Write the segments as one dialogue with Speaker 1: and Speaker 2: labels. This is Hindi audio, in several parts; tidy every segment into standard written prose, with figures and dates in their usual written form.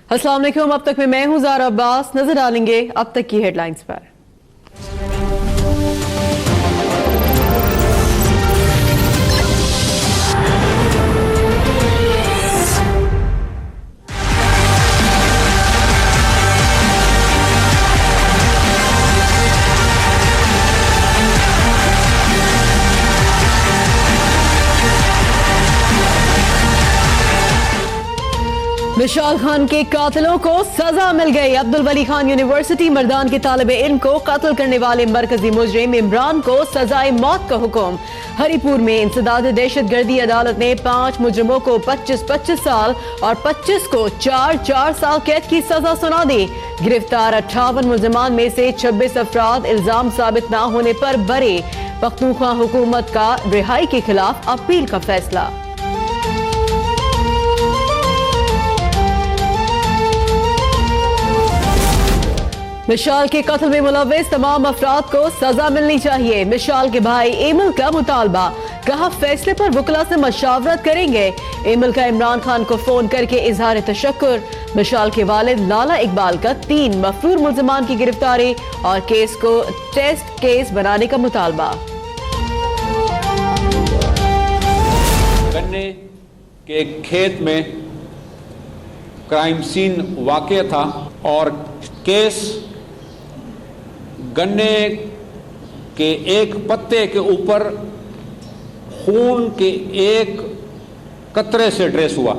Speaker 1: अस्सलाम वालेकुम। अब तक में मैं हूं ज़ारा अब्बास। नजर डालेंगे अब तक की हेडलाइंस पर। मिशाल खान के कातिलों को सजा मिल गई। अब्दुल वली खान यूनिवर्सिटी मर्दान के तालिब इल्म को कत्ल करने वाले मरकजी मुजरिम इमरान को सजाए मौत का हुक्म। हरिपुर में इंसदाद दहशतगर्दी अदालत ने 5 मुजरिमों को 25-25 साल और 25 को 4-4 साल कैद की सजा सुना दी। गिरफ्तार 58 मुजरिमान में से 26 अफराद इल्जाम साबित न होने पर बरे। पख्तूनख्वा हुकूमत का रिहाई के खिलाफ अपील का फैसला। मिशाल के कत्ल में मुलव्विस तमाम अफराद को सजा मिलनी चाहिए। मिशाल के भाई एमल का मुतालबा, कहा फैसले पर वकला से मशावरत करेंगे। एमल का इमरान खान को फोन करके इजहार तशक्कुर। मिशाल के वालिद लाला इकबाल का 3 मफरूर मुल्जिमान की गिरफ्तारी और केस को टेस्ट केस बनाने का मुतालबा।
Speaker 2: गन्ने के खेत में क्राइम सीन वाक़या था और केस गन्ने के एक पत्ते के ऊपर खून के एक कतरे से ट्रेस हुआ।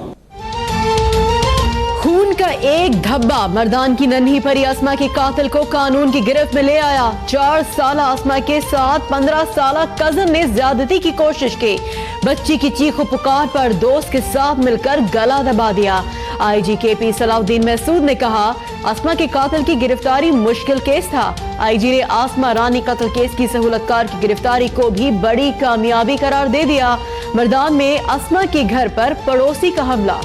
Speaker 1: खून का एक धब्बा मर्दान की नन्ही परी आसमा के कातिल को कानून की गिरफ्त में ले आया। 4 साल आसमा के साथ 15 साल कजन ने ज्यादती की कोशिश की। बच्ची की चीखो पुकार पर दोस्त के साथ मिलकर गला दबा दिया। आईजी केपी सलाउद्दीन महसूद ने कहा आसमा के कातिल की गिरफ्तारी मुश्किल केस था। आईजी ने आसमा रानी कत्ल केस की सहूलतकार की गिरफ्तारी को भी बड़ी कामयाबी करार दे दिया। मर्दान में आसमा के घर पर पड़ोसी का हमला।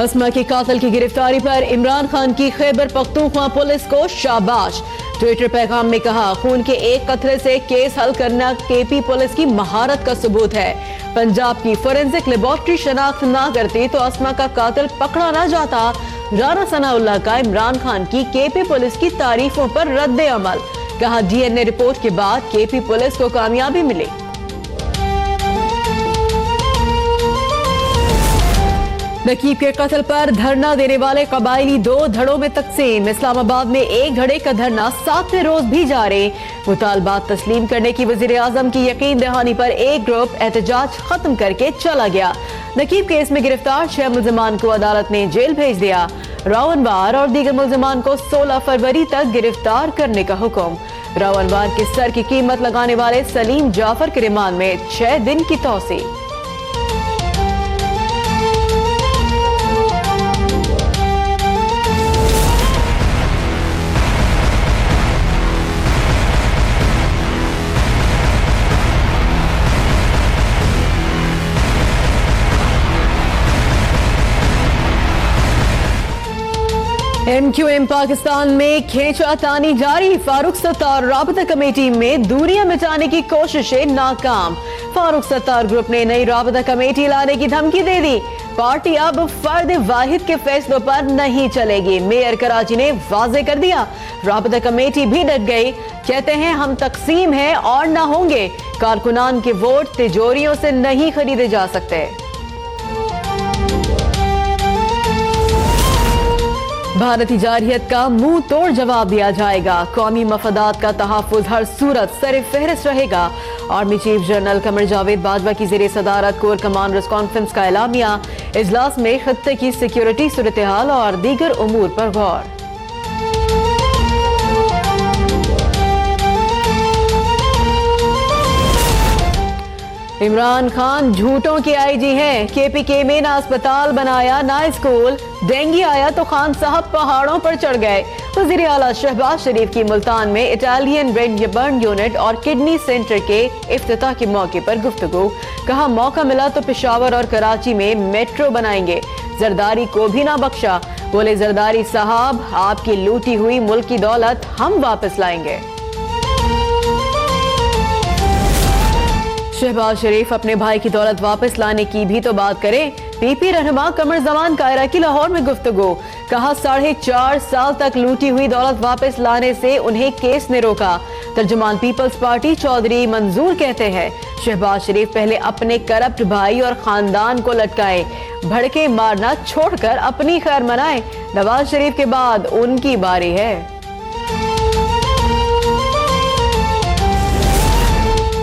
Speaker 1: आसमा के कातिल की गिरफ्तारी पर इमरान खान की खैबर पख्तूनख्वा पुलिस को शाबाश। ट्विटर पैगाम में कहा खून के एक कतरे से केस हल करना केपी पुलिस की महारत का सबूत है। पंजाब की फोरेंसिक लेबोरेटरी शनाख्त ना करती तो आसमा का कातिल पकड़ा ना जाता। राना सनाउल्लाह का इमरान खान की केपी पुलिस की तारीफों पर रद्द अमल, कहा डीएनए रिपोर्ट के बाद केपी पुलिस को कामयाबी मिली। नकीब के कत्ल पर धरना देने वाले कबायली 2 धड़ों में तकसीम। इस्लामाबाद में एक धड़े का धरना 7वें रोज भी जारी। मुतालबात तस्लीम करने की वजीर आजम की यकीन दहानी पर एक ग्रुप एहतजाज खत्म करके चला गया। नकीब केस में गिरफ्तार 6 मुल्जिमान को अदालत ने जेल भेज दिया। रावनबार और दीगर मुल्जिमान को 16 फरवरी तक गिरफ्तार करने का हुक्म। रावनबार के सर की कीमत लगाने वाले सलीम जाफर के रिमांड में 6 दिन की तौसी। MQM पाकिस्तान में खींचातानी जारी। फारूक सत्तार राबता कमेटी में दूरियां मिटाने की कोशिशें नाकाम। फारूक सत्तार ग्रुप ने नई राबता कमेटी लाने की धमकी दे दी। पार्टी अब फर्द वाहिद के फैसलों पर नहीं चलेगी, मेयर कराची ने वाजे कर दिया। राबता कमेटी भी डट गई, कहते हैं हम तकसीम हैं और न होंगे। कारकुनान के वोट तिजोरियों से नहीं खरीदे जा सकते। भारतीय जारहियत का मुंह तोड़ जवाब दिया जाएगा। कौमी मफादात का तहफ़्फ़ुज़ हर सूरत सर फहरिस्त रहेगा। Army chief general Qamar Javed Bajwa की ज़ेरे सदारत कोर कमांडर्स कॉन्फ्रेंस का एलामिया। इजलास में खत्ते की सिक्योरिटी सूरत हाल और दीगर उमूर पर गौर। इमरान खान झूठों के आईजी हैं। केपीके में ना अस्पताल बनाया ना स्कूल। डेंगू आया तो खान साहब पहाड़ों पर चढ़ गए। वज़ीर आला शहबाज शरीफ की मुल्तान में इटालियन रेड बर्न यूनिट और किडनी सेंटर के इफ्तिताह के मौके पर गुफ्तगू। कहा मौका मिला तो पेशावर और कराची में मेट्रो बनाएंगे। जरदारी को भी ना बख्शा। बोले जरदारी साहब आपकी लूटी हुई मुल्क की दौलत हम वापस लाएंगे। शहबाज शरीफ अपने भाई की दौलत वापस लाने की भी तो बात करें। पीपी रहनुमा कमर जमान कायरा की लाहौर में गुफ्तगू, कहा 4.5 साल तक लूटी हुई दौलत वापस लाने से उन्हें केस ने रोका। तर्जुमान पीपल्स पार्टी चौधरी मंजूर कहते हैं शहबाज शरीफ पहले अपने करप्ट भाई और खानदान को लटकाए, भड़के मारना छोड़कर अपनी खैर मनाए। नवाज शरीफ के बाद उनकी बारी है।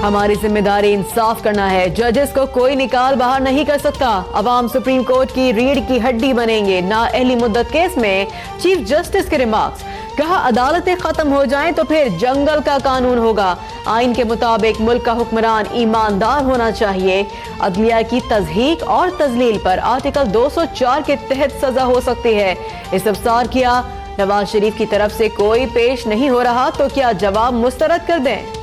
Speaker 1: हमारी जिम्मेदारी इंसाफ करना है, जजेस को कोई निकाल बाहर नहीं कर सकता। अवाम सुप्रीम कोर्ट की रीढ़ की हड्डी बनेंगे। नाअहली मुद्दत केस में चीफ जस्टिस के रिमार्क्स, कहा अदालतें खत्म हो जाएं तो फिर जंगल का कानून होगा। आइन के मुताबिक मुल्क का हुक्मरान ईमानदार होना चाहिए। अदलिया की तज़हीक और तजलील पर आर्टिकल 204 के तहत सजा हो सकती है। इस्तफसार किया, नवाज शरीफ की तरफ से कोई पेश नहीं हो रहा तो क्या जवाब मुस्तरद कर दें।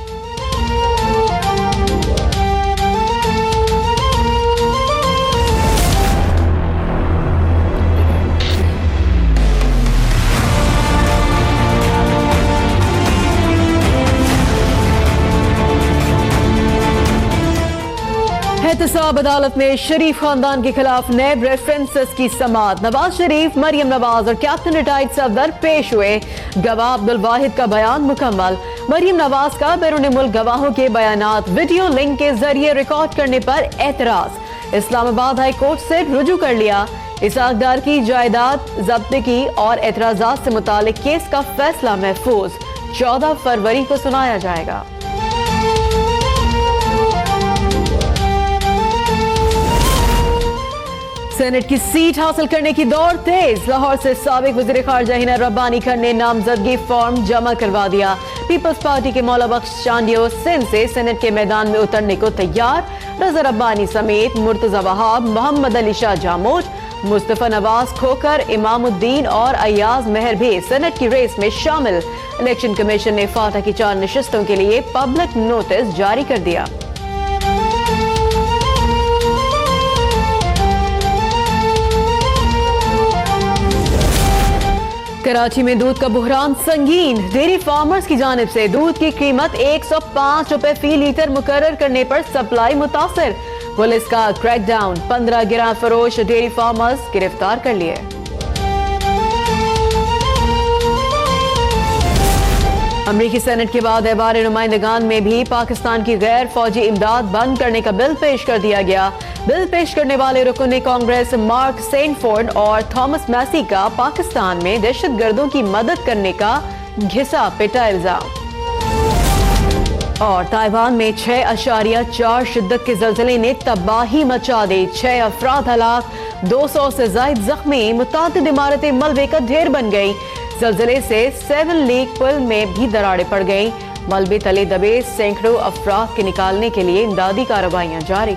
Speaker 1: एहतसाब अदालत में शरीफ खानदान के खिलाफ नैब रेफरेंसेस की समाअत। नवाज शरीफ, मरियम नवाज और कैप्टन रिटायर्ड सफदर पेश हुए। गवाह अब्दुल वाहिद का बयान मुकम्मल। मरियम नवाज का बैरून मुल्क गवाहों के बयानात वीडियो लिंक के जरिए रिकॉर्ड करने पर एतराज। इस्लामाबाद हाई कोर्ट से रुजू कर लिया। इसाकदार की जायदाद जब्तगी और एतराजात से मुतालिक केस का फैसला महफूज 14 फरवरी को सुनाया जाएगा। सेनेट की सीट हासिल करने की दौड़ तेज। लाहौर से साबिक वज़ीर ख़ारजा हिना रब्बानी खान ने नामजदगी फॉर्म जमा करवा दिया। पीपल्स पार्टी के मौला बख्श चांडियो सिंध से सेनेट के मैदान में उतरने को तैयार। रज़ा रब्बानी समेत मुर्तज़ा वहाब, मोहम्मद अली शाह जामोद, मुस्तफ़ा नवाज खोकर, इमामुद्दीन और अयाज मेहर भी सेनेट की रेस में शामिल। इलेक्शन कमीशन ने फातह की 4 नशिस्तों के लिए पब्लिक नोटिस जारी कर दिया। कराची में दूध का बुहरान संगीन। डेयरी फार्मर्स की जानिब से दूध की कीमत 105 रुपए फी लीटर मुकर्रर करने पर सप्लाई मुतासिर। पुलिस का क्रैकडाउन, 15 गिरा फरोश डेयरी फार्मर्स गिरफ्तार कर लिए। अमरीकी सेनेट के बाद ऐवान नुमाइंदगान में भी पाकिस्तान की गैर फौजी इमदाद बंद करने का बिल पेश कर दिया गया। बिल पेश करने वाले रुकन कांग्रेस मार्क सेनफोर्ड और थॉमस मैसी का पाकिस्तान में दहशतगर्दों की मदद करने का घिसा पिटा इल्जाम। और ताइवान में 6.4 शिद्दत के जल्जले ने तबाही मचा दी। 6 अफराद हलाक, 200 से जायद जख्मी। मुतादिद इमारतें मलबे का ढेर बन गई। जल्जले से 7 लीग पुल में भी दरारें पड़ गईं। मलबे तले दबे सैकड़ों अफराद के निकालने के लिए इमदादी कार्रवाइयां जारी।